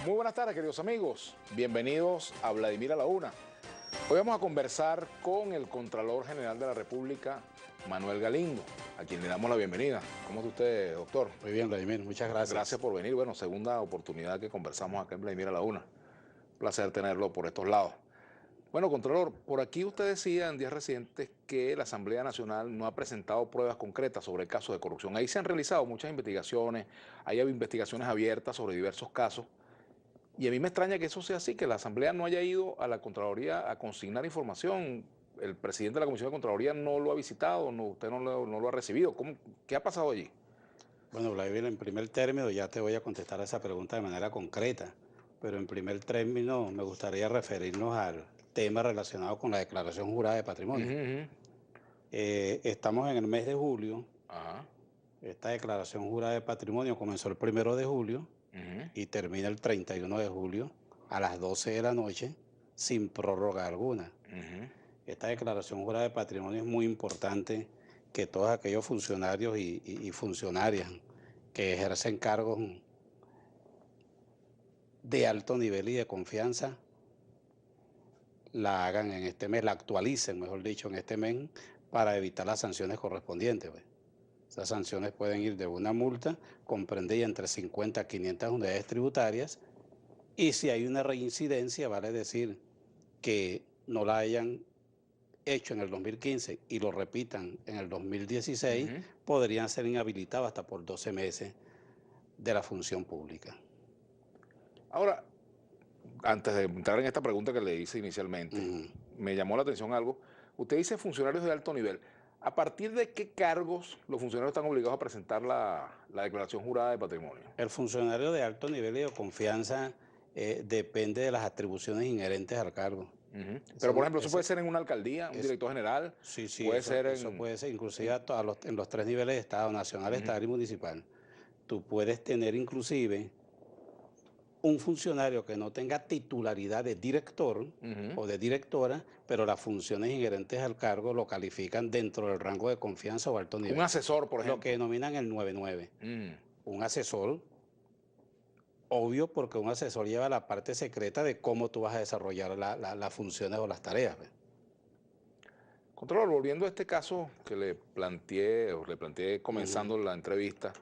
Muy buenas tardes, queridos amigos. Bienvenidos a Vladimir a la Una. Hoy vamos a conversar con el Contralor General de la República, Manuel Galindo, a quien le damos la bienvenida. ¿Cómo está usted, doctor? Muy bien, Vladimir, muchas gracias. Gracias por venir. Bueno, segunda oportunidad que conversamos acá en Vladimir a la Una. Un placer tenerlo por estos lados. Bueno, Contralor, por aquí usted decía en días recientes que la Asamblea Nacional no ha presentado pruebas concretas sobre el caso de corrupción. Ahí se han realizado muchas investigaciones, hay investigaciones abiertas sobre diversos casos. Y a mí me extraña que eso sea así, que la Asamblea no haya ido a la Contraloría a consignar información. El presidente de la Comisión de Contraloría no lo ha visitado, usted no lo ha recibido. ¿Qué ha pasado allí? Bueno, Vladimir, en primer término ya te voy a contestar a esa pregunta de manera concreta, pero en primer término me gustaría referirnos al tema relacionado con la declaración jurada de patrimonio. Estamos en el mes de julio. Ajá. Esta declaración jurada de patrimonio comenzó el 1 de julio y termina el 31 de julio a las 12 de la noche sin prórroga alguna. Esta declaración jurada de patrimonio es muy importante que todos aquellos funcionarios y funcionarias que ejercen cargos de alto nivel y de confianza la hagan en este mes, la actualicen, mejor dicho, en este mes para evitar las sanciones correspondientes. Pues. Esas sanciones pueden ir de una multa comprendida entre 50 a 500 unidades tributarias y si hay una reincidencia, vale decir que no la hayan hecho en el 2015 y lo repitan en el 2016, podrían ser inhabilitados hasta por 12 meses de la función pública. Ahora, antes de entrar en esta pregunta que le hice inicialmente, me llamó la atención algo. Usted dice funcionarios de alto nivel. ¿A partir de qué cargos los funcionarios están obligados a presentar la declaración jurada de patrimonio? El funcionario de alto nivel y de confianza depende de las atribuciones inherentes al cargo. Pero, por ejemplo, eso puede ser en una alcaldía, un director general. Sí, puede eso, ser eso puede ser, inclusive en los tres niveles de Estado, nacional, estatal y municipal. Tú puedes tener inclusive un funcionario que no tenga titularidad de director o de directora, pero las funciones inherentes al cargo lo califican dentro del rango de confianza o alto nivel. Un asesor, por ejemplo. Lo que denominan el 99. Un asesor, obvio, porque un asesor lleva la parte secreta de cómo tú vas a desarrollar las funciones o las tareas. ¿Ves? Contralor, volviendo a este caso que le planteé comenzando la entrevista,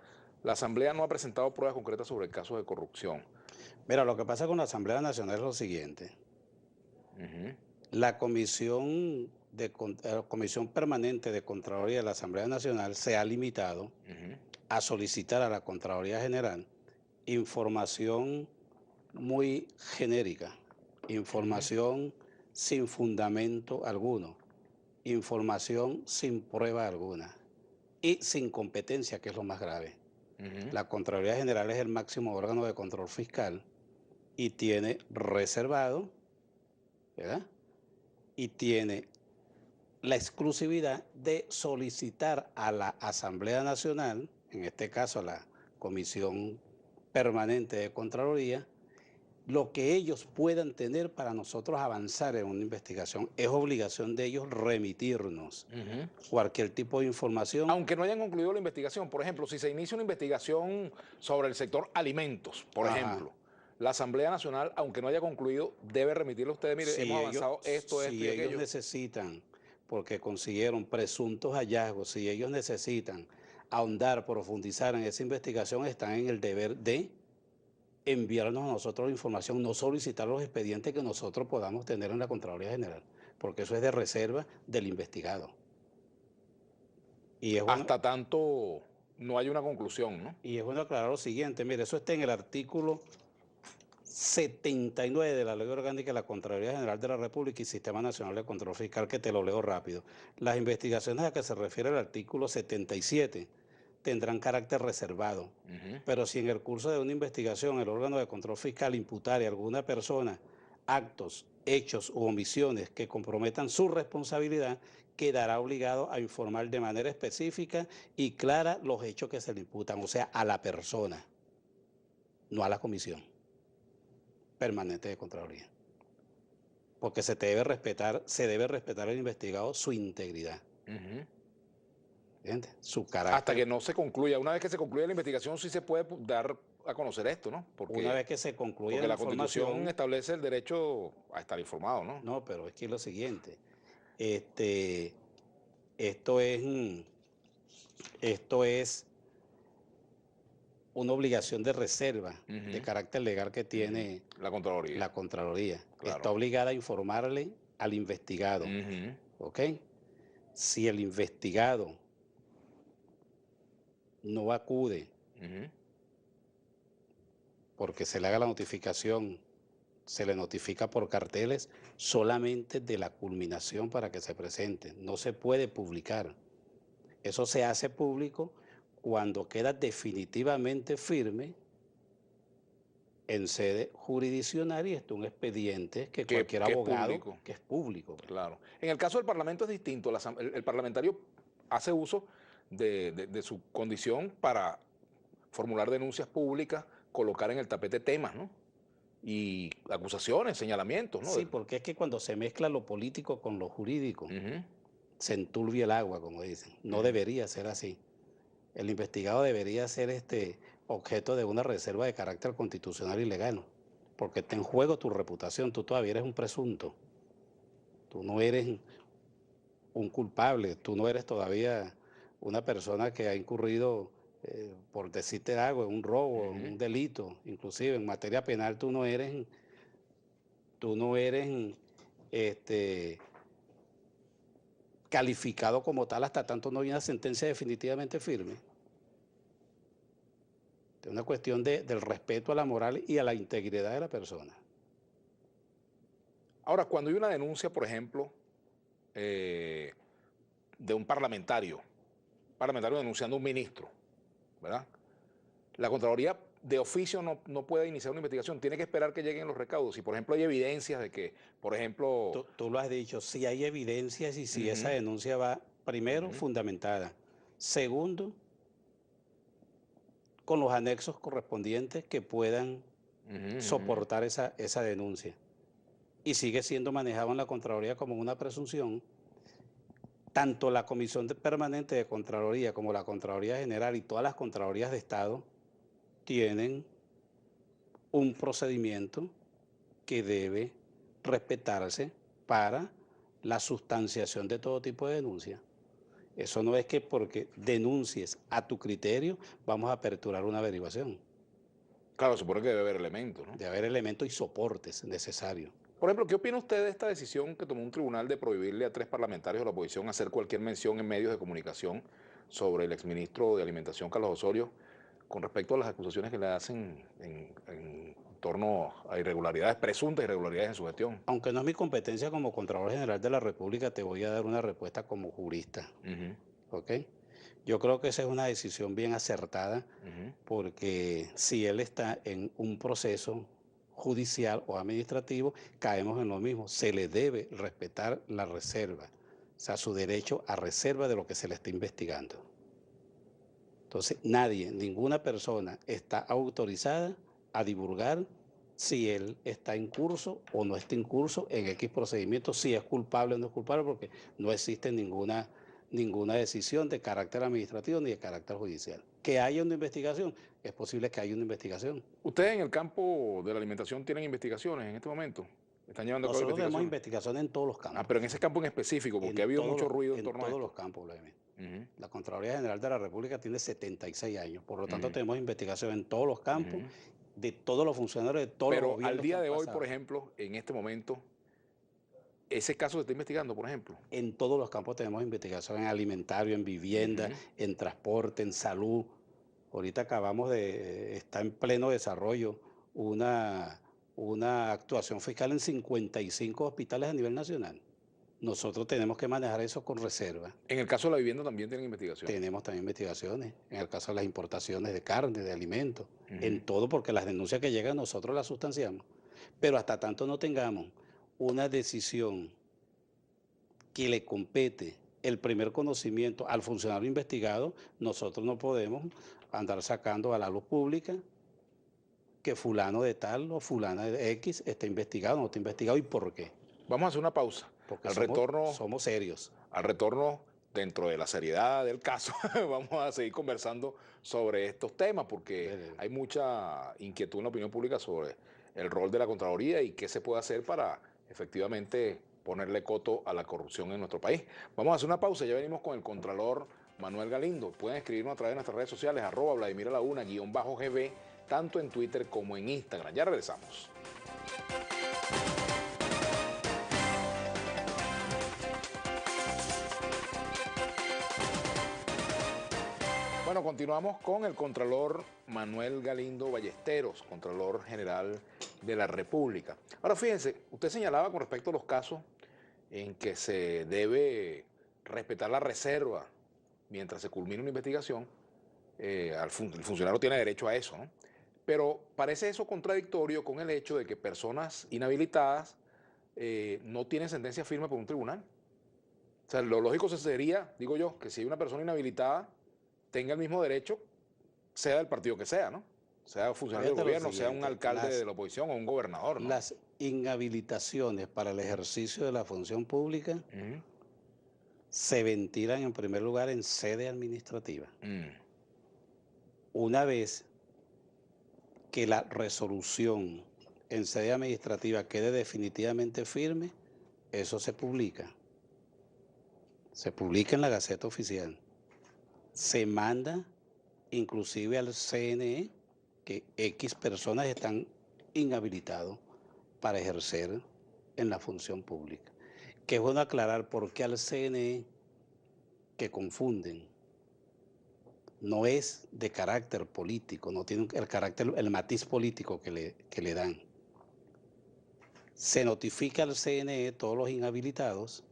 la Asamblea no ha presentado pruebas concretas sobre el caso de corrupción. Mira, lo que pasa con la Asamblea Nacional es lo siguiente. La comisión permanente de Contraloría de la Asamblea Nacional se ha limitado a solicitar a la Contraloría General información muy genérica, información sin fundamento alguno, información sin prueba alguna y sin competencia, que es lo más grave. La Contraloría General es el máximo órgano de control fiscal y tiene reservado, ¿verdad? Y tiene la exclusividad de solicitar a la Asamblea Nacional, en este caso a la Comisión Permanente de Contraloría, lo que ellos puedan tener para nosotros avanzar en una investigación. Es obligación de ellos remitirnos cualquier tipo de información. Aunque no hayan concluido la investigación. Por ejemplo, si se inicia una investigación sobre el sector alimentos, por ejemplo, la Asamblea Nacional, aunque no haya concluido, debe remitirle a ustedes, mire, si hemos avanzado esto y aquello. Si ellos necesitan, porque consiguieron presuntos hallazgos, si ellos necesitan ahondar, profundizar en esa investigación, están en el deber de enviarnos a nosotros la información, no solicitar los expedientes que nosotros podamos tener en la Contraloría General, porque eso es de reserva del investigado. Y es bueno, hasta tanto no hay una conclusión, ¿no? Y es bueno aclarar lo siguiente, mire, eso está en el artículo 79 de la Ley Orgánica de la Contraloría General de la República y Sistema Nacional de Control Fiscal, que te lo leo rápido. Las investigaciones a que se refiere el artículo 77 tendrán carácter reservado, pero si en el curso de una investigación el órgano de control fiscal imputare a alguna persona actos, hechos u omisiones que comprometan su responsabilidad, quedará obligado a informar de manera específica y clara los hechos que se le imputan, o sea, a la persona, no a la comisión permanente de Contraloría. Porque se debe respetar al investigado su integridad. ¿entiendes? Su carácter. Hasta que no se concluya. Una vez que se concluya la investigación, sí se puede dar a conocer esto, ¿no? Una vez que se concluya la Constitución establece el derecho a estar informado, ¿no? No, pero es que es lo siguiente. Esto es una obligación de reserva de carácter legal que tiene la Contraloría. Claro. Está obligada a informarle al investigado. ¿Ok? Si el investigado no acude porque se le haga la notificación, se le notifica por carteles solamente de la culminación para que se presente. No se puede publicar. Eso se hace público cuando queda definitivamente firme en sede jurisdiccional y está un expediente que cualquier abogado que es público. Claro. En el caso del Parlamento es distinto. El parlamentario hace uso de su condición para formular denuncias públicas, colocar en el tapete temas, ¿no? Y acusaciones, señalamientos, ¿no? Sí, porque es que cuando se mezcla lo político con lo jurídico, se enturbia el agua, como dicen. No debería ser así. El investigado debería ser objeto de una reserva de carácter constitucional y legal, porque está en juego tu reputación. Tú todavía eres un presunto. Tú no eres un culpable. Tú no eres todavía una persona que ha incurrido, por decirte algo, en un robo, en un delito. Inclusive en materia penal tú no eres calificado como tal hasta tanto no hay una sentencia definitivamente firme. Es una cuestión del respeto a la moral y a la integridad de la persona. Ahora, cuando hay una denuncia, por ejemplo, de un parlamentario denunciando a un ministro, ¿verdad? La Contraloría de oficio no puede iniciar una investigación, tiene que esperar que lleguen los recaudos. Si, por ejemplo, hay evidencias de que, por ejemplo... Tú lo has dicho, si hay evidencias y si esa denuncia va, primero, fundamentada. Segundo, con los anexos correspondientes que puedan soportar esa denuncia. Y sigue siendo manejado en la Contraloría como una presunción. Tanto la Comisión Permanente de Contraloría como la Contraloría General y todas las Contralorías de Estado tienen un procedimiento que debe respetarse para la sustanciación de todo tipo de denuncia. Eso no es que porque denuncies a tu criterio vamos a aperturar una averiguación. Claro, supone que debe haber elementos, ¿no? Debe haber elementos y soportes necesarios. Por ejemplo, ¿qué opina usted de esta decisión que tomó un tribunal de prohibirle a 3 parlamentarios de la oposición hacer cualquier mención en medios de comunicación sobre el exministro de Alimentación, Carlos Osorio, con respecto a las acusaciones que le hacen en torno a irregularidades, presuntas irregularidades en su gestión? Aunque no es mi competencia como Contralor General de la República, te voy a dar una respuesta como jurista. ¿Ok? Yo creo que esa es una decisión bien acertada, porque si él está en un proceso judicial o administrativo, caemos en lo mismo. Se le debe respetar la reserva, o sea, su derecho a reserva de lo que se le está investigando. Entonces, ninguna persona está autorizada a divulgar si él está en curso o no está en curso en X procedimiento, si es culpable o no es culpable, porque no existe ninguna decisión de carácter administrativo ni de carácter judicial. Que haya una investigación, es posible que haya una investigación. ¿Ustedes en el campo de la alimentación tienen investigaciones en este momento? ¿Están llevando a cabo Nosotros tenemos investigaciones en todos los campos. Pero en ese campo en específico, porque ha habido mucho ruido en torno a esto. En todos los campos, Vladimir. La Contraloría General de la República tiene 76 años, por lo tanto tenemos investigación en todos los campos, de todos los funcionarios, de todos los gobiernos. Pero al día de hoy, por ejemplo, en este momento, ¿ese caso se está investigando, por ejemplo? En todos los campos tenemos investigación, en alimentario, en vivienda, en transporte, en salud. Ahorita está en pleno desarrollo una actuación fiscal en 55 hospitales a nivel nacional. Nosotros tenemos que manejar eso con reserva. ¿En el caso de la vivienda también tienen investigaciones? Tenemos también investigaciones. En el caso de las importaciones de carne, de alimentos, en todo, porque las denuncias que llegan nosotros las sustanciamos. Pero hasta tanto no tengamos una decisión que le compete el primer conocimiento al funcionario investigado, nosotros no podemos andar sacando a la luz pública que fulano de tal o fulana de X está investigado, no está investigado, y por qué. Vamos a hacer una pausa. Porque retorno somos serios. Al retorno dentro de la seriedad del caso, vamos a seguir conversando sobre estos temas porque hay mucha inquietud en la opinión pública sobre el rol de la Contraloría y qué se puede hacer para efectivamente ponerle coto a la corrupción en nuestro país. Vamos a hacer una pausa, ya venimos con el Contralor Manuel Galindo. Pueden escribirnos a través de nuestras redes sociales, @VladimirAlauna, _GB, tanto en Twitter como en Instagram. Ya regresamos. Bueno, continuamos con el Contralor Manuel Galindo Ballesteros, Contralor General de la República. Ahora fíjense, usted señalaba con respecto a los casos en que se debe respetar la reserva mientras se culmina una investigación, el funcionario tiene derecho a eso, ¿no? Pero parece eso contradictorio con el hecho de que personas inhabilitadas no tienen sentencia firme por un tribunal. O sea, lo lógico sería, digo yo, que si hay una persona inhabilitada, tenga el mismo derecho, sea del partido que sea, ¿no? Sea funcionario del gobierno, sea un alcalde de la oposición o un gobernador, ¿no? Las inhabilitaciones para el ejercicio de la función pública se ventilan en primer lugar en sede administrativa. Una vez que la resolución en sede administrativa quede definitivamente firme, eso se publica. Se publica en la Gaceta Oficial. Se manda inclusive al CNE que X personas están inhabilitados para ejercer en la función pública. Que es bueno aclarar por qué al CNE, que confunden, no es de carácter político, no tiene el carácter, el matiz político que le dan. Se notifica al CNE todos los inhabilitados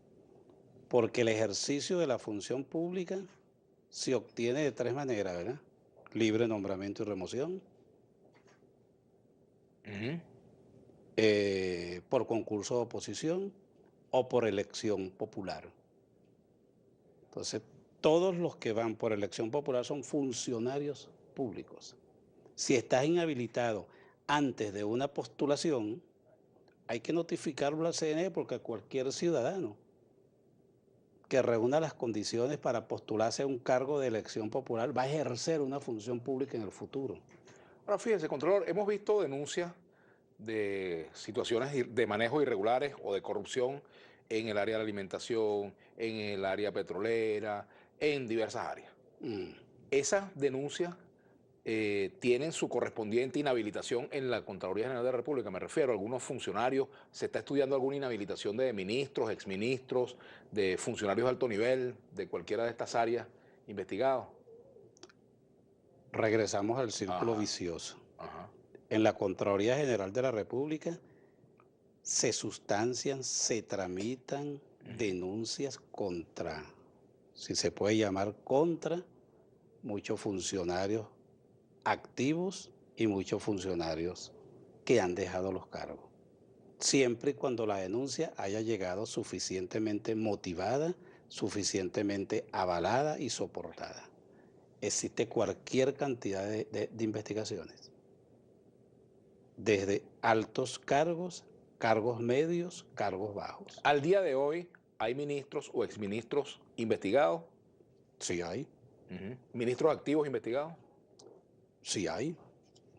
porque el ejercicio de la función pública se obtiene de tres maneras, ¿verdad? Libre nombramiento y remoción, por concurso de oposición o por elección popular. Entonces, todos los que van por elección popular son funcionarios públicos. Si estás inhabilitado antes de una postulación, hay que notificarlo al CNE porque cualquier ciudadano que reúna las condiciones para postularse a un cargo de elección popular va a ejercer una función pública en el futuro. Ahora fíjense, Contralor, hemos visto denuncias de situaciones de manejo irregulares o de corrupción en el área de la alimentación, en el área petrolera, en diversas áreas. Esas denuncias tienen su correspondiente inhabilitación en la Contraloría General de la República. Me refiero a algunos funcionarios. ¿Se está estudiando alguna inhabilitación de ministros, exministros, de funcionarios de alto nivel, de cualquiera de estas áreas investigados? Regresamos al círculo vicioso. En la Contraloría General de la República se sustancian, se tramitan denuncias contra, si se puede llamar contra, muchos funcionarios activos y muchos funcionarios que han dejado los cargos. Siempre y cuando la denuncia haya llegado suficientemente motivada, suficientemente avalada y soportada. Existe cualquier cantidad de investigaciones, desde altos cargos, cargos medios, cargos bajos. Al día de hoy, ¿hay ministros o exministros investigados? Sí hay. ¿Ministros activos investigados? Sí hay,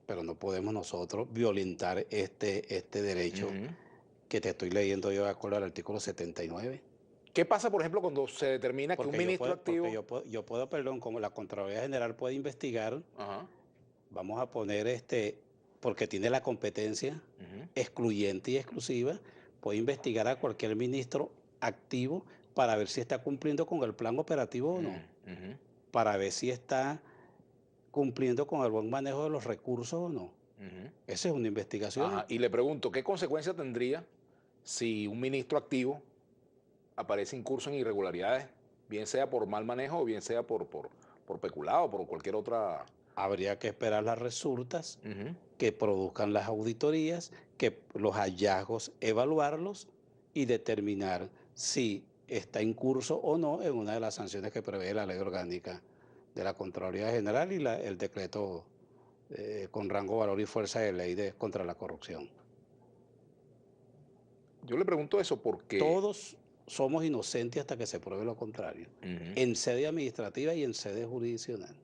pero no podemos nosotros violentar este derecho que te estoy leyendo yo de acuerdo al artículo 79. ¿Qué pasa, por ejemplo, cuando se determina que un ministro activo... Yo puedo, perdón, como la Contraloría General puede investigar, vamos a poner porque tiene la competencia excluyente y exclusiva, puede investigar a cualquier ministro activo para ver si está cumpliendo con el plan operativo o no, para ver si está cumpliendo con el buen manejo de los recursos o no. Esa es una investigación. Y le pregunto, ¿qué consecuencia tendría si un ministro activo aparece incurso en irregularidades, bien sea por mal manejo o bien sea por peculado o por cualquier otra? Habría que esperar las resultas que produzcan las auditorías, que los hallazgos evaluarlos y determinar si está incurso o no en una de las sanciones que prevé la Ley Orgánica de la Contraloría General y el decreto con rango, valor y fuerza de ley contra la corrupción. Yo le pregunto eso porque... Todos somos inocentes hasta que se pruebe lo contrario, en sede administrativa y en sede jurisdiccional.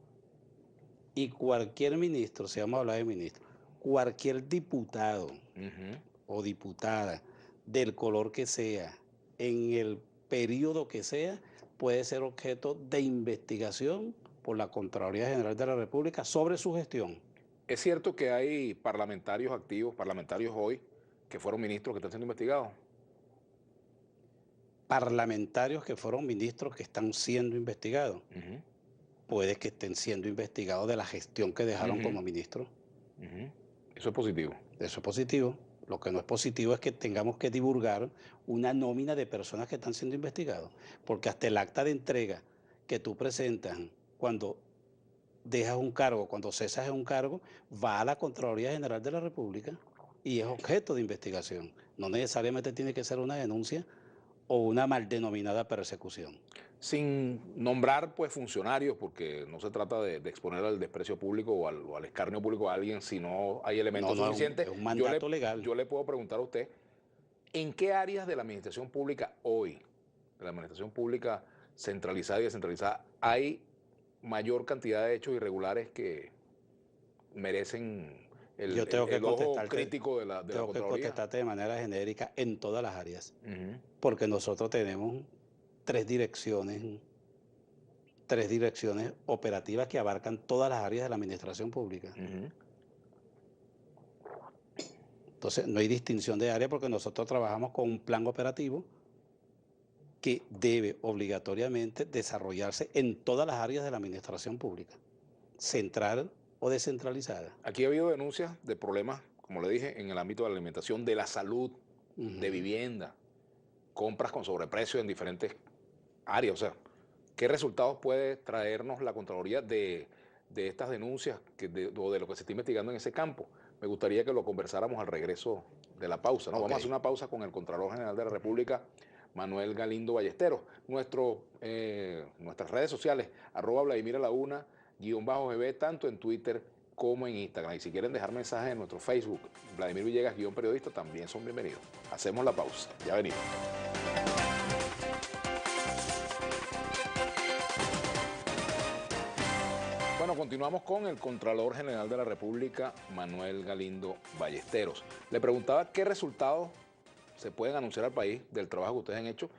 Y cualquier ministro, si vamos a hablar de ministro, cualquier diputado o diputada del color que sea, en el periodo que sea, puede ser objeto de investigación por la Contraloría General de la República sobre su gestión. ¿Es cierto que hay parlamentarios activos, parlamentarios hoy, que fueron ministros que están siendo investigados? Parlamentarios que fueron ministros que están siendo investigados. Puede que estén siendo investigados de la gestión que dejaron como ministros. Eso es positivo. Eso es positivo. Lo que no es positivo es que tengamos que divulgar una nómina de personas que están siendo investigados. Porque hasta el acta de entrega que tú presentas cuando dejas un cargo, cuando cesas en un cargo, va a la Contraloría General de la República y es objeto de investigación. No necesariamente tiene que ser una denuncia o una mal denominada persecución. Sin nombrar pues funcionarios, porque no se trata de exponer al desprecio público o al escarnio público a alguien, si no hay elementos suficientes. Es un mandato legal. Yo le puedo preguntar a usted, ¿en qué áreas de la administración pública hoy, de la administración pública centralizada y descentralizada, hay mayor cantidad de hechos irregulares que merecen el ojo crítico de la Contraloría? Tengo que contestarte de manera genérica en todas las áreas, porque nosotros tenemos tres direcciones operativas que abarcan todas las áreas de la administración pública. Entonces, no hay distinción de área porque nosotros trabajamos con un plan operativo que debe obligatoriamente desarrollarse en todas las áreas de la administración pública, central o descentralizada. Aquí ha habido denuncias de problemas, como le dije, en el ámbito de la alimentación, de la salud, de vivienda, compras con sobreprecio en diferentes áreas. O sea, ¿qué resultados puede traernos la Contraloría de estas denuncias o de lo que se está investigando en ese campo? Me gustaría que lo conversáramos al regreso de la pausa, ¿no? Vamos a hacer una pausa con el Contralor General de la República, Manuel Galindo Ballesteros. Nuestras redes sociales, @VladimirAlauna, _GB, tanto en Twitter como en Instagram. Y si quieren dejar mensajes en nuestro Facebook, Vladimir Villegas, _periodista, también son bienvenidos. Hacemos la pausa, ya venimos. Bueno, continuamos con el Contralor General de la República, Manuel Galindo Ballesteros. Le preguntaba qué resultados se pueden anunciar al país del trabajo que ustedes han hecho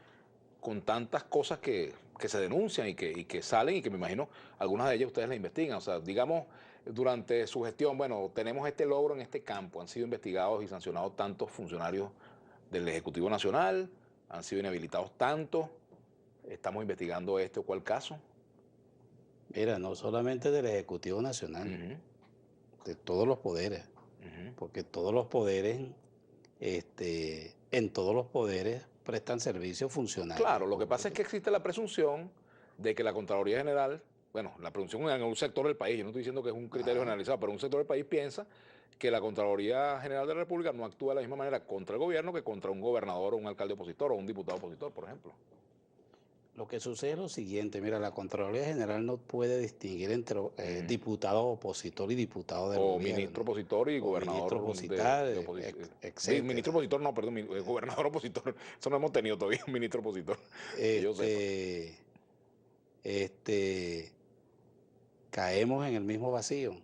con tantas cosas que se denuncian y que salen y que me imagino algunas de ellas ustedes las investigan. O sea, digamos, durante su gestión, bueno, tenemos este logro en este campo. Han sido investigados y sancionados tantos funcionarios del Ejecutivo Nacional, han sido inhabilitados tantos, estamos investigando este o cual caso. Mira, no solamente del Ejecutivo Nacional, de todos los poderes, porque todos los poderes, en todos los poderes prestan servicios funcionarios. Claro, lo que pasa es que existe la presunción de que la Contraloría General, bueno, la presunción en un sector del país, yo no estoy diciendo que es un criterio generalizado, pero un sector del país piensa que la Contraloría General de la República no actúa de la misma manera contra el gobierno que contra un gobernador o un alcalde opositor o un diputado opositor, por ejemplo. Lo que sucede es lo siguiente, mira, la Contraloría General no puede distinguir entre diputado opositor y diputado del gobierno. O ministro opositor y gobernador ministro opositor, etc. Ministro opositor, no, perdón, gobernador opositor. Eso no hemos tenido todavía, un ministro opositor. Caemos en el mismo vacío.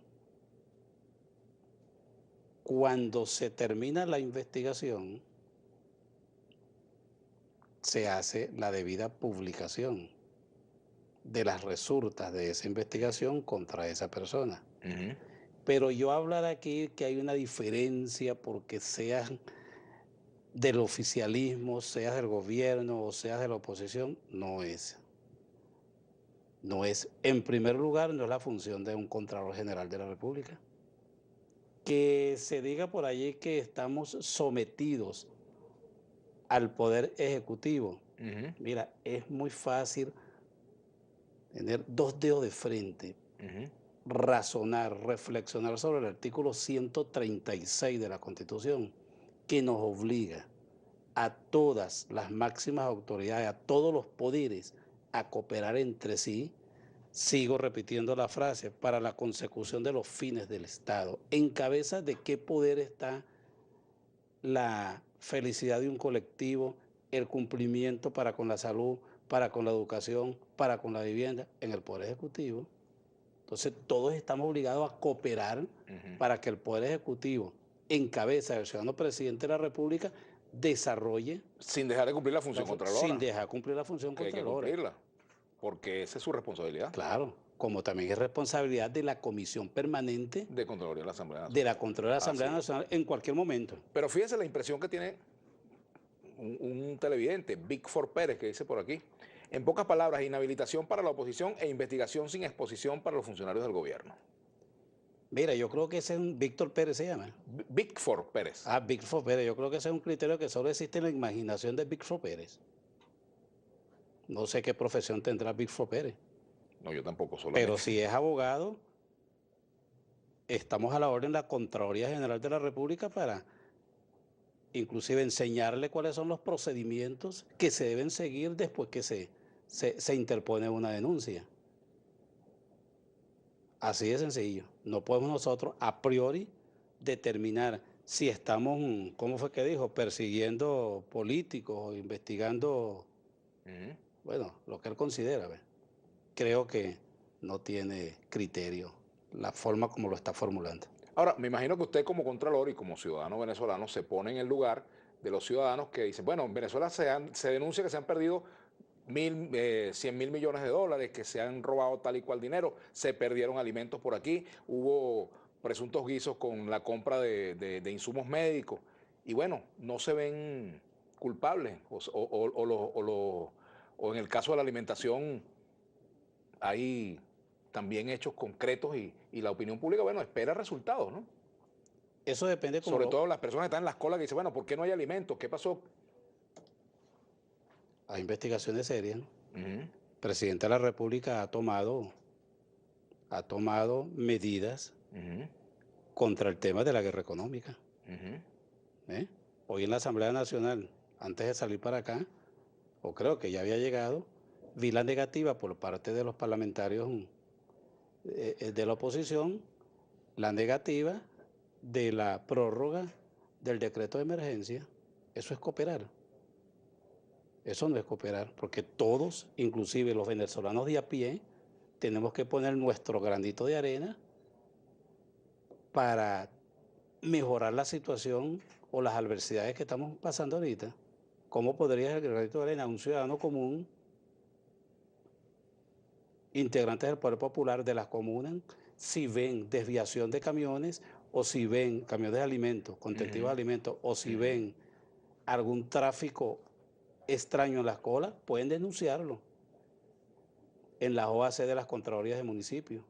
Cuando se termina la investigación, se hace la debida publicación de las resultas de esa investigación contra esa persona. Pero yo hablar aquí que hay una diferencia porque seas del oficialismo, seas del gobierno o seas de la oposición, no es. No es, en primer lugar, no es la función de un Contralor General de la República. Que se diga por allí que estamos sometidos al Poder Ejecutivo. Mira, es muy fácil tener dos dedos de frente, razonar, reflexionar sobre el artículo 136 de la Constitución, que nos obliga a todas las máximas autoridades, a todos los poderes, a cooperar entre sí. Sigo repitiendo la frase, para la consecución de los fines del Estado. ¿En cabeza de qué poder está la felicidad de un colectivo el cumplimiento para con la salud, para con la educación, para con la vivienda en el Poder Ejecutivo. Entonces todos estamos obligados a cooperar para que el Poder Ejecutivo, en cabeza del ciudadano presidente de la República, desarrolle sin dejar de cumplir la función contralora. sin dejar cumplir la función que hay que contralora. cumplirla, porque esa es su responsabilidad. Claro, como también es responsabilidad de la Comisión Permanente de Contraloría de la Asamblea Nacional. de la Contraloría de la Asamblea Nacional en cualquier momento. Pero fíjense la impresión que tiene un televidente, Víctor Pérez, que dice por aquí, en pocas palabras, inhabilitación para la oposición e investigación sin exposición para los funcionarios del gobierno. Mira, yo creo que ese es un Víctor Pérez, se llama. Víctor Pérez. Ah, Víctor Pérez. Yo creo que ese es un criterio que solo existe en la imaginación de Víctor Pérez. No sé qué profesión tendrá Víctor Pérez. No, yo tampoco, solamente. Pero si es abogado, estamos a la orden de la Contraloría General de la República para inclusive enseñarle cuáles son los procedimientos que se deben seguir después que se interpone una denuncia. Así de sencillo. No podemos nosotros a priori determinar si estamos, ¿cómo fue que dijo? Persiguiendo políticos o investigando, bueno, lo que él considera. ¿Ve? Creo que no tiene criterio la forma como lo está formulando. Ahora, me imagino que usted como Contralor y como ciudadano venezolano se pone en el lugar de los ciudadanos que dicen, bueno, en Venezuela se denuncia que se han perdido 100 mil millones de dólares, que se han robado tal y cual dinero, se perdieron alimentos por aquí, hubo presuntos guisos con la compra de insumos médicos, y bueno, no se ven culpables, o en el caso de la alimentación hay también hechos concretos y la opinión pública, bueno, espera resultados, ¿no? Eso depende sobre todo las personas que están en las colas que dicen, bueno, ¿por qué no hay alimentos? ¿Qué pasó? Hay investigaciones serias. El presidente de la República ha tomado medidas contra el tema de la guerra económica. Hoy en la Asamblea Nacional, antes de salir para acá, o creo que ya había llegado, vi la negativa por parte de los parlamentarios de la oposición, la negativa de la prórroga del decreto de emergencia. Eso es cooperar. Eso no es cooperar, porque todos, inclusive los venezolanos de a pie, tenemos que poner nuestro granito de arena para mejorar la situación o las adversidades que estamos pasando ahorita. ¿Cómo podría el granito de arena un ciudadano común, integrantes del Poder Popular de las comunas, si ven desviación de camiones o si ven camiones de alimentos, contentivos de alimentos, o si ven algún tráfico extraño en las colas, pueden denunciarlo en la OAC de las Contralorías de Municipios.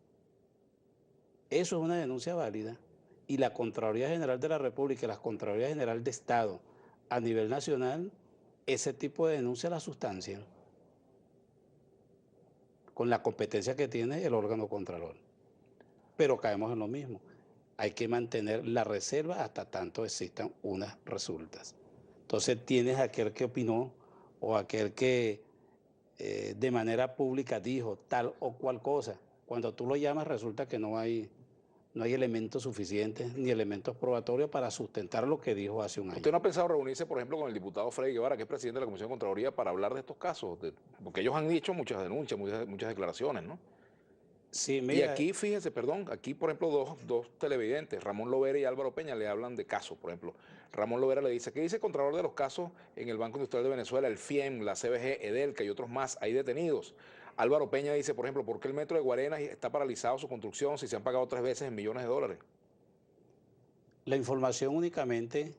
Eso es una denuncia válida. Y la Contraloría General de la República y la Contraloría General de Estado a nivel nacional, ese tipo de denuncia la sustancian con la competencia que tiene el órgano contralor. Pero caemos en lo mismo. Hay que mantener la reserva hasta tanto existan unas resultas. Entonces tienes aquel que opinó o aquel que de manera pública dijo tal o cual cosa. Cuando tú lo llamas resulta que no hay elementos suficientes ni elementos probatorios para sustentar lo que dijo hace un año. ¿Usted no ha pensado reunirse, por ejemplo, con el diputado Freddy Guevara, que es presidente de la Comisión de Contraloría, para hablar de estos casos? Porque ellos han dicho muchas denuncias, muchas declaraciones, ¿no? Sí, mira. Y aquí, fíjese, perdón, aquí, por ejemplo, dos televidentes, Ramón Lovera y Álvaro Peña, le hablan de casos, por ejemplo. Ramón Lovera le dice, ¿qué dice el Contralor de los casos en el Banco Industrial de Venezuela, el FIEM, la CBG, Edelca y otros más? Hay detenidos. Álvaro Peña dice, por ejemplo, ¿por qué el metro de Guarenas está paralizado su construcción si se han pagado 3 veces en millones de dólares? La información únicamente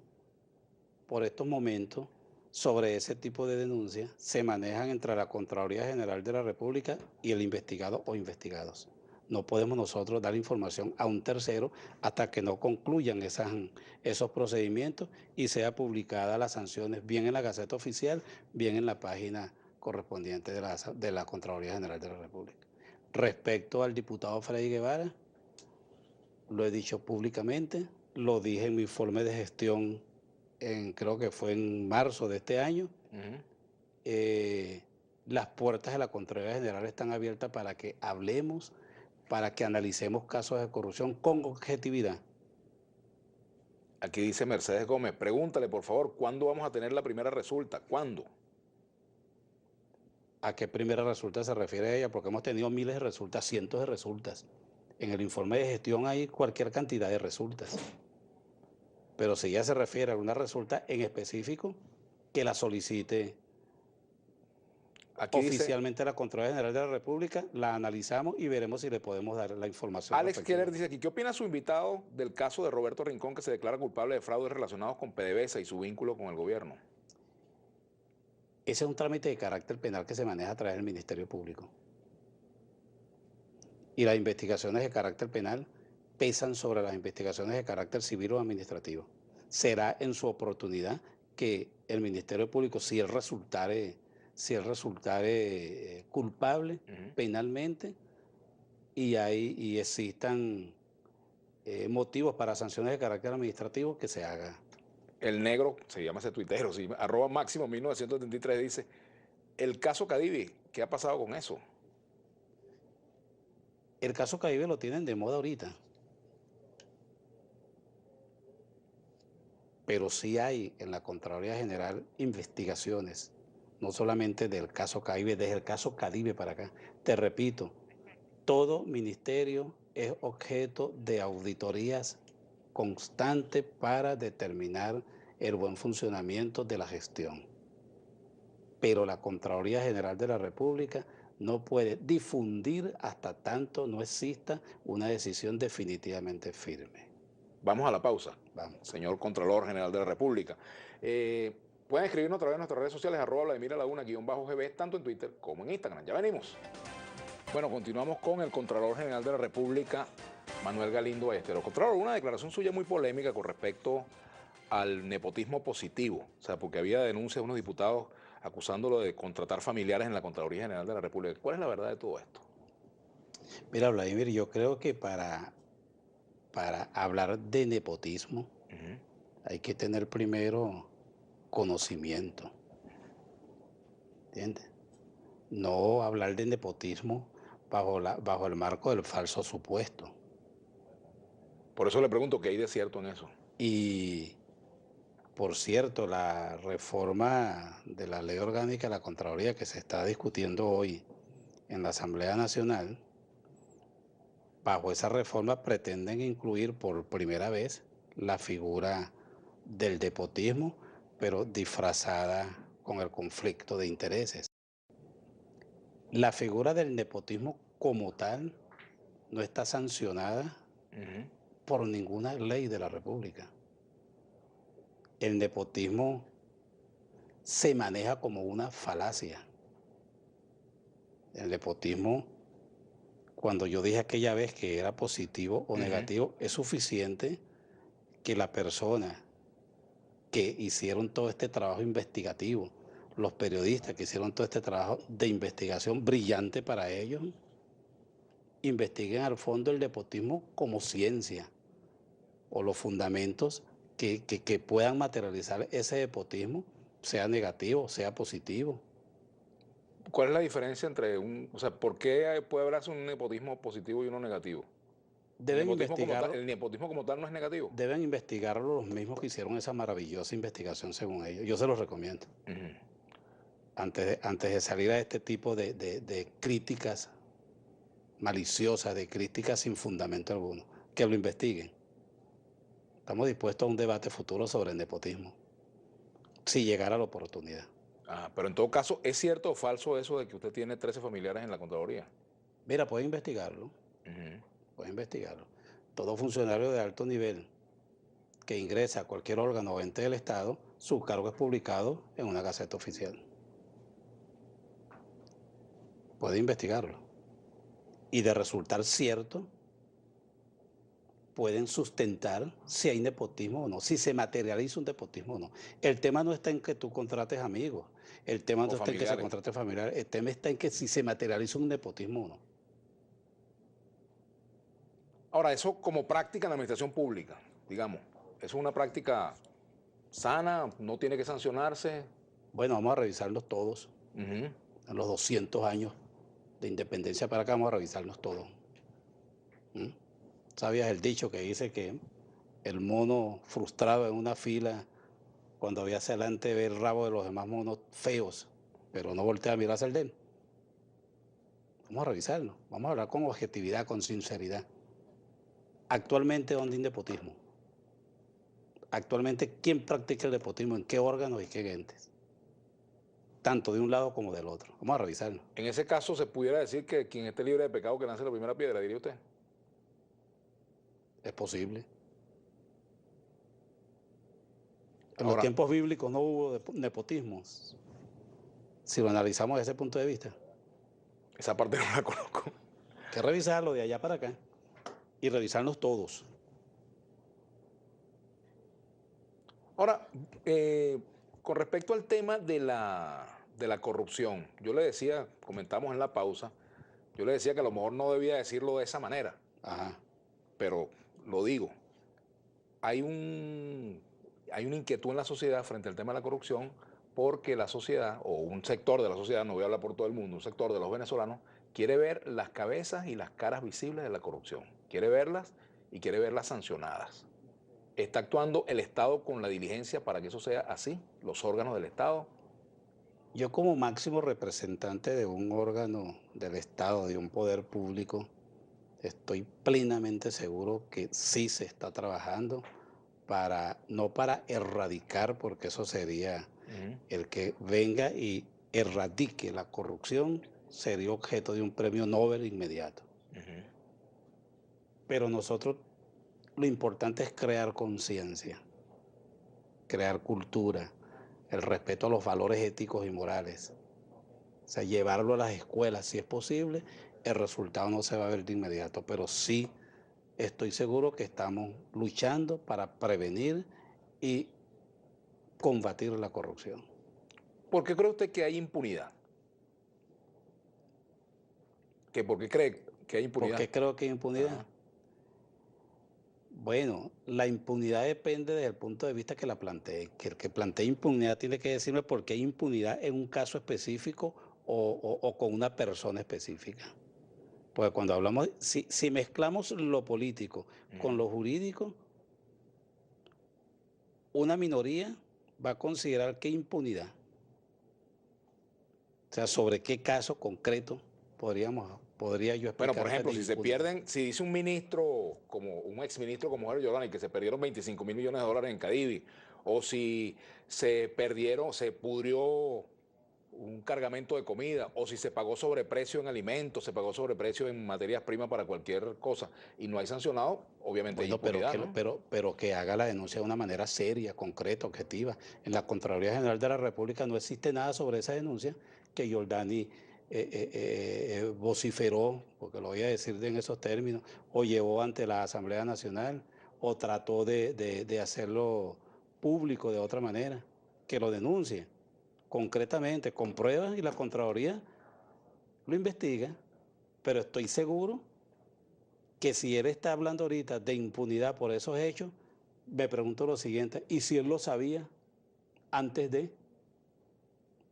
por estos momentos sobre ese tipo de denuncias se manejan entre la Contraloría General de la República y el investigado o investigados. No podemos nosotros dar información a un tercero hasta que no concluyan esos procedimientos y sea publicada las sanciones bien en la Gaceta Oficial, bien en la página correspondiente de la Contraloría General de la República. Respecto al diputado Freddy Guevara, lo he dicho públicamente, lo dije en mi informe de gestión creo que fue en marzo de este año. Las puertas de la Contraloría General están abiertas para que hablemos, para que analicemos casos de corrupción con objetividad. Aquí dice Mercedes Gómez, pregúntale por favor, ¿cuándo vamos a tener la primera resulta? ¿Cuándo? ¿A qué primera resulta se refiere ella? Porque hemos tenido miles de resultas, cientos de resultas. En el informe de gestión hay cualquier cantidad de resultas. Pero si ella se refiere a una resulta en específico, que la solicite Aquí oficialmente a la Contraloría General de la República, la analizamos y veremos si le podemos dar la información Alex respectiva. Keller dice aquí, ¿qué opina su invitado del caso de Roberto Rincón que se declara culpable de fraudes relacionados con PDVSA y su vínculo con el gobierno? Ese es un trámite de carácter penal que se maneja a través del Ministerio Público. Y las investigaciones de carácter penal pesan sobre las investigaciones de carácter civil o administrativo. Será en su oportunidad que el Ministerio Público, si él resultare culpable penalmente y existan motivos para sanciones de carácter administrativo, que se haga. El negro, se llama ese tuitero, sí, @máximo 1973 dice, el caso Cadivi, ¿qué ha pasado con eso? El caso Caribe lo tienen de moda ahorita. Pero sí hay en la Contraloría General investigaciones, no solamente del caso Caribe, desde el caso Caribe para acá. Te repito, todo ministerio es objeto de auditorías constantes para determinar el buen funcionamiento de la gestión. Pero la Contraloría General de la República no puede difundir hasta tanto no exista una decisión definitivamente firme. Vamos a la pausa. Vamos. Señor Contralor General de la República. Pueden escribirnos a través de nuestras redes sociales, @VladimirLaguna_GB, tanto en Twitter como en Instagram. Ya venimos. Bueno, continuamos con el Contralor General de la República, Manuel Galindo Ballesteros. Contralor, una declaración suya muy polémica con respecto al nepotismo positivo. O sea, porque había denuncias de unos diputados acusándolo de contratar familiares en la Contraloría General de la República. ¿Cuál es la verdad de todo esto? Mira, Vladimir, yo creo que para hablar de nepotismo hay que tener primero conocimiento, ¿entiendes? No hablar de nepotismo bajo el marco del falso supuesto. Por eso le pregunto qué hay de cierto en eso. Y, por cierto, la reforma de la Ley Orgánica de la Contraloría que se está discutiendo hoy en la Asamblea Nacional, bajo esa reforma pretenden incluir por primera vez la figura del nepotismo, pero disfrazada con el conflicto de intereses. La figura del nepotismo como tal no está sancionada por ninguna ley de la República. El nepotismo se maneja como una falacia. El nepotismo, cuando yo dije aquella vez que era positivo o negativo, es suficiente que la persona que hicieron todo este trabajo investigativo, los periodistas que hicieron todo este trabajo de investigación brillante para ellos, investiguen al fondo el nepotismo como ciencia o los fundamentos que puedan materializar ese nepotismo, sea negativo, sea positivo. ¿Cuál es la diferencia entre o sea, por qué puede hablarse un nepotismo positivo y uno negativo? Deben investigarlo. El nepotismo como tal no es negativo. Deben investigarlo los mismos que hicieron esa maravillosa investigación según ellos. Yo se los recomiendo. Antes de salir a este tipo de críticas maliciosas, de críticas sin fundamento alguno, que lo investiguen. Estamos dispuestos a un debate futuro sobre el nepotismo, si llegara la oportunidad. Pero en todo caso, ¿es cierto o falso eso de que usted tiene 13 familiares en la Contraloría? Mira, puede investigarlo. Puede investigarlo. Todo funcionario de alto nivel que ingresa a cualquier órgano o ente del Estado, su cargo es publicado en una gaceta oficial. Puede investigarlo. Y de resultar cierto, pueden sustentar si hay nepotismo o no, si se materializa un nepotismo o no. El tema no está en que tú contrates amigos, el tema no está en que se contrate familiares, el tema está en que si se materializa un nepotismo o no. Ahora, eso como práctica en la administración pública, digamos, ¿es una práctica sana? ¿No tiene que sancionarse? Bueno, vamos a revisarlos todos. En los 200 años de independencia para acá vamos a revisarlos todos. ¿Sabías el dicho que dice que el mono frustrado en una fila cuando ve hacia adelante ve el rabo de los demás monos feos, pero no voltea a mirar hacia el de él. Vamos a revisarlo, vamos a hablar con objetividad, con sinceridad. Actualmente, ¿dónde hay nepotismo? Actualmente, ¿quién practica el nepotismo? ¿En qué órganos y qué entes? Tanto de un lado como del otro. Vamos a revisarlo. En ese caso, se pudiera decir que quien esté libre de pecado que lance la primera piedra, diría usted. Es posible. En Ahora, los tiempos bíblicos no hubo nepotismo, si lo analizamos desde ese punto de vista. esa parte no la conozco. Hay que revisarlo de allá para acá y revisarnos todos. Ahora, con respecto al tema de la corrupción, yo le decía, comentamos en la pausa, yo le decía que a lo mejor no debía decirlo de esa manera, Ajá. pero lo digo. Hay una inquietud en la sociedad frente al tema de la corrupción porque la sociedad, o un sector de la sociedad, no voy a hablar por todo el mundo, un sector de los venezolanos, quiere ver las cabezas y las caras visibles de la corrupción. Quiere verlas y quiere verlas sancionadas. ¿Está actuando el Estado con la diligencia para que eso sea así? ¿Los órganos del Estado? Yo como máximo representante de un órgano del Estado, de un poder público, estoy plenamente seguro que sí se está trabajando no para erradicar, porque eso sería el que venga y erradique la corrupción, sería objeto de un premio Nobel inmediato. Pero nosotros, lo importante es crear conciencia, crear cultura, el respeto a los valores éticos y morales. O sea, llevarlo a las escuelas, si es posible, el resultado no se va a ver de inmediato, pero sí estoy seguro que estamos luchando para prevenir y combatir la corrupción. ¿Por qué cree usted que hay impunidad? ¿Por qué cree que hay impunidad? ¿Por qué creo que hay impunidad? Ajá. Bueno, la impunidad depende desde el punto de vista que la plantee. Que el que plantee impunidad tiene que decirme por qué hay impunidad en un caso específico o con una persona específica. Porque cuando hablamos, si mezclamos lo político con lo jurídico, una minoría va a considerar que impunidad. O sea, ¿sobre qué caso concreto podría yo explicar? Bueno, por ejemplo, si se pierden, si dice un ministro, como un exministro como Jorge Giordani, que se perdieron 25.000 millones de dólares en Cadivi, o si se pudrió un cargamento de comida, o si se pagó sobreprecio en alimentos, se pagó sobreprecio en materias primas para cualquier cosa, y no hay sancionado, obviamente hay impunidad, pero que haga la denuncia de una manera seria, concreta, objetiva. En la Contraloría General de la República no existe nada sobre esa denuncia que Giordani vociferó, porque lo voy a decir en esos términos, o llevó ante la Asamblea Nacional, o trató de hacerlo público de otra manera, que lo denuncie concretamente, con pruebas, y la Contraloría lo investiga, pero estoy seguro que si él está hablando ahorita de impunidad por esos hechos, me pregunto lo siguiente, ¿y si él lo sabía antes de?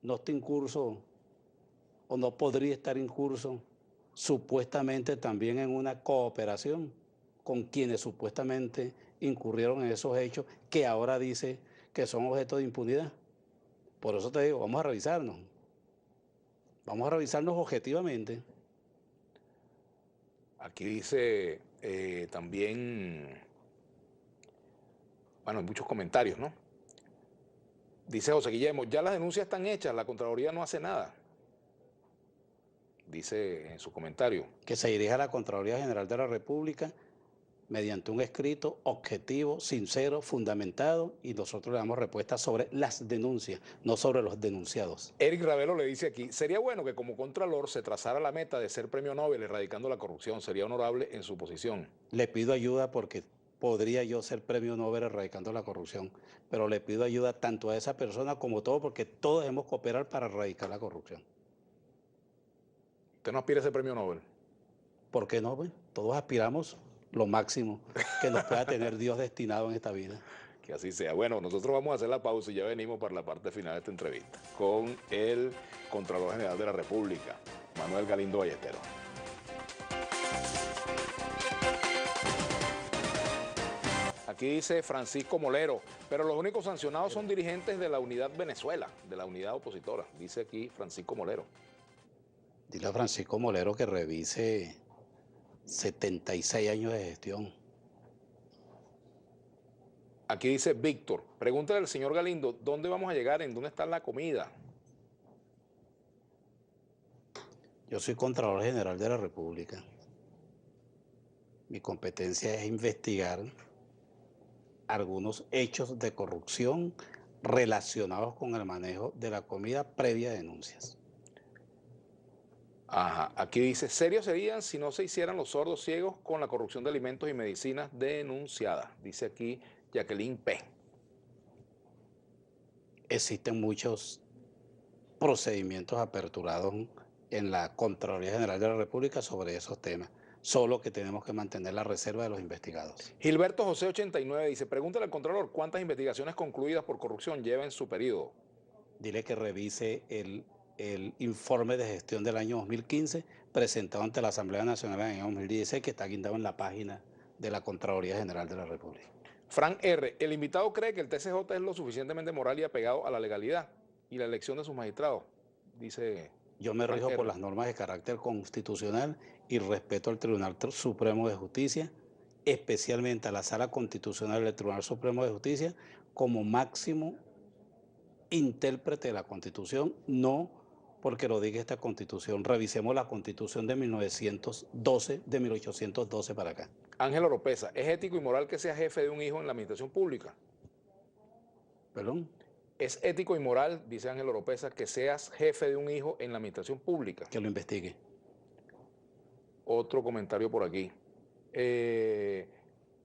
¿No está en curso o no podría estar en curso supuestamente también en una cooperación con quienes supuestamente incurrieron en esos hechos que ahora dice que son objeto de impunidad? Por eso te digo, vamos a revisarnos objetivamente. Aquí dice también, bueno, hay muchos comentarios, ¿no? Dice José Guillermo, ya las denuncias están hechas, la Contraloría no hace nada. Dice en su comentario. Que se dirija a la Contraloría General de la República mediante un escrito objetivo, sincero, fundamentado, y nosotros le damos respuesta sobre las denuncias, no sobre los denunciados. Eric Ravelo le dice aquí, sería bueno que como Contralor se trazara la meta de ser premio Nobel erradicando la corrupción, sería honorable en su posición. Le pido ayuda porque podría yo ser premio Nobel erradicando la corrupción, pero le pido ayuda tanto a esa persona como todo, porque todos debemos cooperar para erradicar la corrupción. ¿Usted no aspira a ese premio Nobel? ¿Por qué no? Bueno, todos aspiramos lo máximo que nos pueda tener Dios destinado en esta vida. Que así sea. Bueno, nosotros vamos a hacer la pausa y ya venimos para la parte final de esta entrevista con el Contralor General de la República, Manuel Galindo Ballesteros. Aquí dice Francisco Molero, pero los únicos sancionados son dirigentes de la Unidad Venezuela, de la unidad opositora, dice aquí Francisco Molero. Dile a Francisco Molero que revise 76 años de gestión. Aquí dice Víctor, pregúntale al señor Galindo, ¿dónde vamos a llegar? ¿En dónde está la comida? Yo soy Contralor General de la República. Mi competencia es investigar algunos hechos de corrupción relacionados con el manejo de la comida previa a denuncias. Ajá, aquí dice, serios serían si no se hicieran los sordos ciegos con la corrupción de alimentos y medicinas denunciadas, dice aquí Jacqueline P. Existen muchos procedimientos aperturados en la Contraloría General de la República sobre esos temas, solo que tenemos que mantener la reserva de los investigados. Gilberto José 89 dice, pregúntale al Contralor cuántas investigaciones concluidas por corrupción lleva en su periodo. Dile que revise el informe de gestión del año 2015 presentado ante la Asamblea Nacional en el año 2016, que está guindado en la página de la Contraloría General de la República. Frank R., el invitado cree que el TCJ es lo suficientemente moral y apegado a la legalidad y la elección de sus magistrados, dice. Yo me rijo por las normas de carácter constitucional y respeto al Tribunal Supremo de Justicia, especialmente a la Sala Constitucional del Tribunal Supremo de Justicia, como máximo intérprete de la Constitución, no porque lo diga esta Constitución. Revisemos la Constitución de 1912, de 1812 para acá. Ángel Oropesa, ¿es ético y moral que sea jefe de un hijo en la administración pública? ¿Perdón? ¿Es ético y moral, dice Ángel Oropesa, que seas jefe de un hijo en la administración pública? Que lo investigue. Otro comentario por aquí.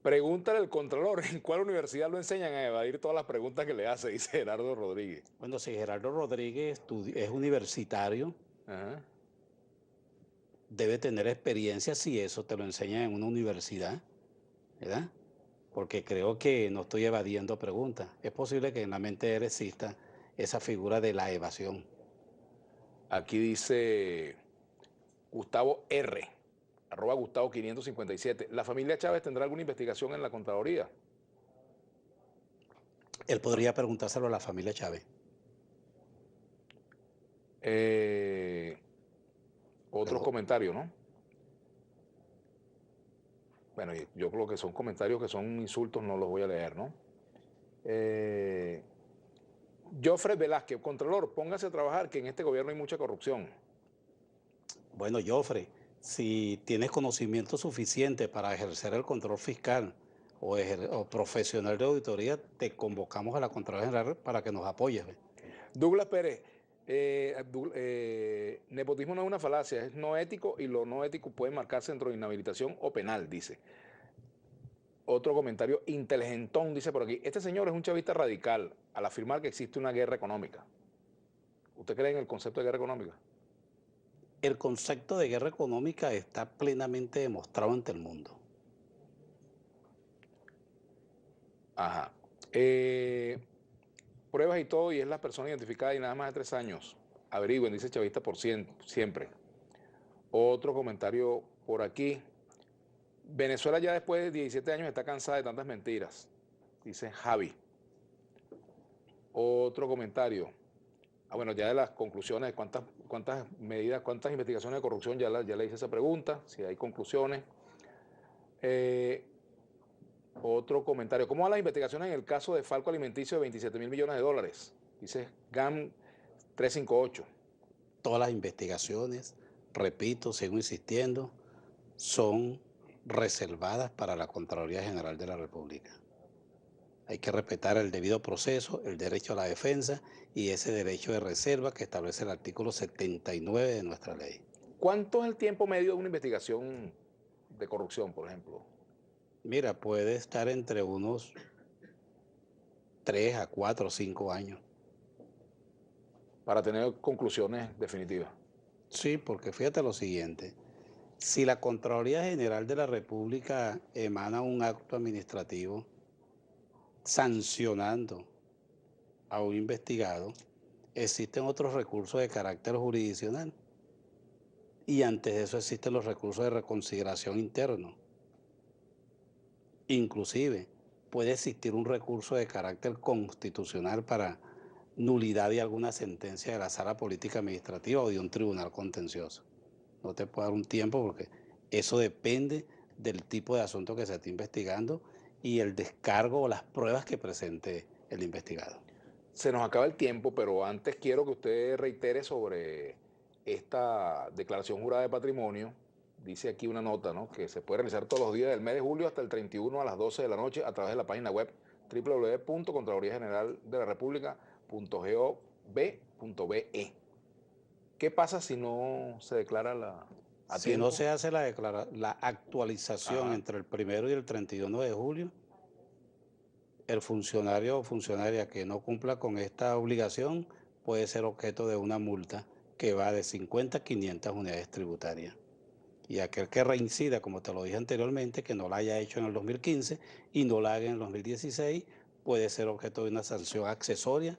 Pregúntale al Contralor en cuál universidad lo enseñan a evadir todas las preguntas que le hace, dice Gerardo Rodríguez. Bueno, si Gerardo Rodríguez es universitario, debe tener experiencia si eso te lo enseñan en una universidad, ¿verdad? Porque creo que no estoy evadiendo preguntas. Es posible que en la mente de él exista esa figura de la evasión. Aquí dice Gustavo R., @Gustavo 557. ¿La familia Chávez tendrá alguna investigación en la Contraloría? Él podría preguntárselo a la familia Chávez. Otros comentarios, ¿no? Bueno, yo creo que son comentarios que son insultos, no los voy a leer, ¿no? Jofre Velázquez, Contralor, póngase a trabajar, que en este gobierno hay mucha corrupción. Bueno, Jofre, si tienes conocimiento suficiente para ejercer el control fiscal o profesional de auditoría, te convocamos a la Contraloría General para que nos apoyes. Douglas Pérez, nepotismo no es una falacia, es no ético y lo no ético puede marcarse dentro de inhabilitación o penal, dice. Otro comentario, inteligentón, dice por aquí, este señor es un chavista radical al afirmar que existe una guerra económica. ¿Usted cree en el concepto de guerra económica? El concepto de guerra económica está plenamente demostrado ante el mundo. Ajá. Pruebas y todo, y es la persona identificada y nada más de 3 años. Averigüen, dice Chavista por siempre. Otro comentario por aquí. Venezuela ya después de 17 años está cansada de tantas mentiras, dice Javi. Otro comentario. Bueno, ya de las conclusiones, cuántas medidas, cuántas investigaciones de corrupción, ya le hice esa pregunta, si hay conclusiones. Otro comentario. ¿Cómo van las investigaciones en el caso de Falco Alimenticio de 27.000 millones de dólares? Dice GAM 358. Todas las investigaciones, repito, sigo insistiendo, son reservadas para la Contraloría General de la República. Hay que respetar el debido proceso, el derecho a la defensa y ese derecho de reserva que establece el artículo 79 de nuestra ley. ¿Cuánto es el tiempo medio de una investigación de corrupción, por ejemplo? Mira, puede estar entre unos 3 a 4 o 5 años. Para tener conclusiones definitivas. Sí, porque fíjate lo siguiente. Si la Contraloría General de la República emana un acto administrativo sancionando a un investigado, existen otros recursos de carácter jurisdiccional. Y antes de eso existen los recursos de reconsideración interno. Inclusive, puede existir un recurso de carácter constitucional para nulidad de alguna sentencia de la Sala Política Administrativa o de un tribunal contencioso. No te puedo dar un tiempo porque eso depende del tipo de asunto que se esté investigando y el descargo o las pruebas que presente el investigado. Se nos acaba el tiempo, pero antes quiero que usted reitere sobre esta declaración jurada de patrimonio. Dice aquí una nota, ¿no?, que se puede realizar todos los días del mes de julio hasta el 31 a las 12 de la noche a través de la página web www.contraloriageneral.gov.be. ¿Qué pasa si no se declara a Si tiempo? no se hace la actualización Ajá. entre el 1 y el 31 de julio, el funcionario o funcionaria que no cumpla con esta obligación puede ser objeto de una multa que va de 50 a 500 unidades tributarias. Y aquel que reincida, como te lo dije anteriormente, que no la haya hecho en el 2015 y no la haga en el 2016, puede ser objeto de una sanción accesoria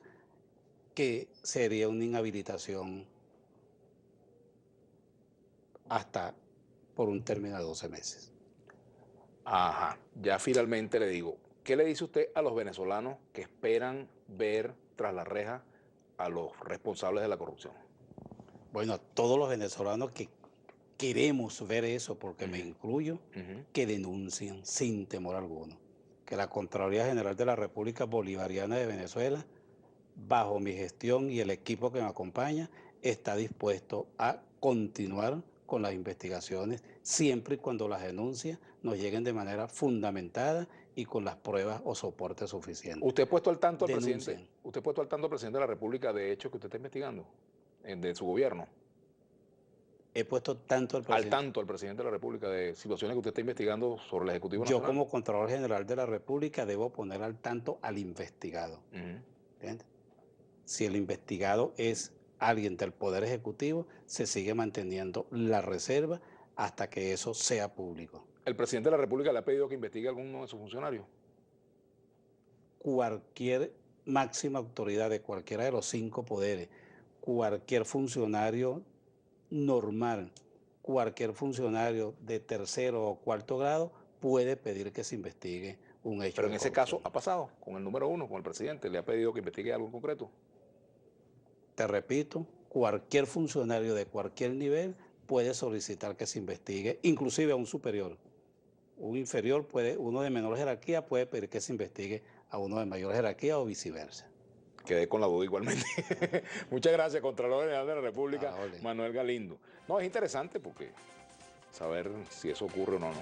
que sería una inhabilitación hasta por un término de 12 meses. Ajá, ya finalmente le digo, ¿qué le dice usted a los venezolanos que esperan ver tras la reja a los responsables de la corrupción? Bueno, a todos los venezolanos que queremos ver eso, porque me incluyo, que denuncien sin temor alguno que la Contraloría General de la República Bolivariana de Venezuela, bajo mi gestión y el equipo que me acompaña, está dispuesto a continuar con las investigaciones siempre y cuando las denuncias nos lleguen de manera fundamentada y con las pruebas o soportes suficientes. ¿Usted ha puesto al tanto al Denuncien. presidente? ¿Usted ha puesto al tanto al presidente de la República de hechos que usted está investigando de su gobierno? He puesto tanto al Al presidente. tanto al presidente de la República de situaciones que usted está investigando sobre el Ejecutivo Yo Nacional. como Contralor General de la República debo poner al tanto al investigado. ¿Entiendes? Si el investigado es alguien del Poder Ejecutivo, se sigue manteniendo la reserva hasta que eso sea público. ¿El presidente de la República le ha pedido que investigue a alguno de sus funcionarios? Cualquier máxima autoridad de cualquiera de los 5 poderes, cualquier funcionario normal, cualquier funcionario de tercero o cuarto grado puede pedir que se investigue un hecho Pero en de ese corrupción. caso ha pasado con el número 1, con el presidente. ¿Le ha pedido que investigue algo en concreto? Te repito, cualquier funcionario de cualquier nivel puede solicitar que se investigue, inclusive a un superior. Un inferior puede, uno de menor jerarquía puede pedir que se investigue a uno de mayor jerarquía o viceversa. Quedé con la duda igualmente. Muchas gracias, Contralor General de la República, Manuel Galindo. No, es interesante porque saber si eso ocurre o no, ¿no?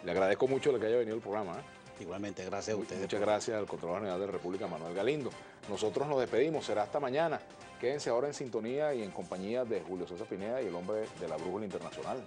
Le agradezco mucho que haya venido al programa, ¿eh? Igualmente, gracias a ustedes. Muchas gracias al Contralor General de la República, Manuel Galindo. Nosotros nos despedimos, será hasta mañana. Quédense ahora en sintonía y en compañía de Julio César Pineda y el hombre de la brújula internacional.